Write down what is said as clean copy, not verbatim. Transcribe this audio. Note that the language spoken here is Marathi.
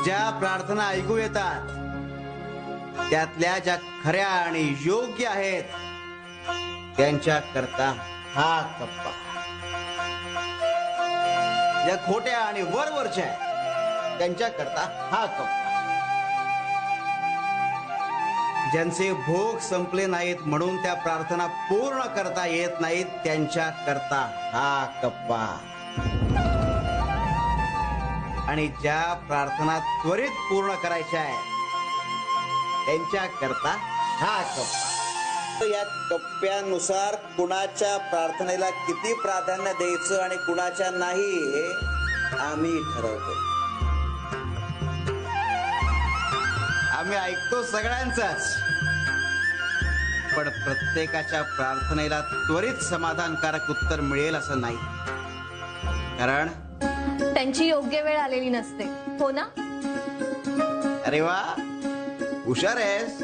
ज्या प्रार्थना ऐकू येतात त्यातल्या ज्या खऱ्या आणि योग्य आहेत त्यांच्या करता हा कप्पा, ज्या खोट्या आणि वरवरच्या आहेत त्यांच्या करता हा कप्पा, ज्यांचे भोग संपले नाहीत म्हणून त्या प्रार्थना पूर्ण करता येत नाहीत त्यांच्या करता हा कप्पा, आणि ज्या प्रार्थना त्वरित पूर्ण करायच्या आहेत त्यांच्या करता हा कप्पा. या कप्प्यानुसार कुणाच्या प्रार्थनेला किती प्राधान्य द्यायचं आणि कुणाच्या नाही हे आम्ही ठरवतो. आम्ही ऐकतो सगळ्यांचाच, पण प्रत्येकाच्या प्रार्थनेला त्वरित समाधानकारक उत्तर मिळेल असं नाही, कारण त्यांची योग्य वेळ आलेली नसते. हो ना? अरे वा, हुशार आहेस.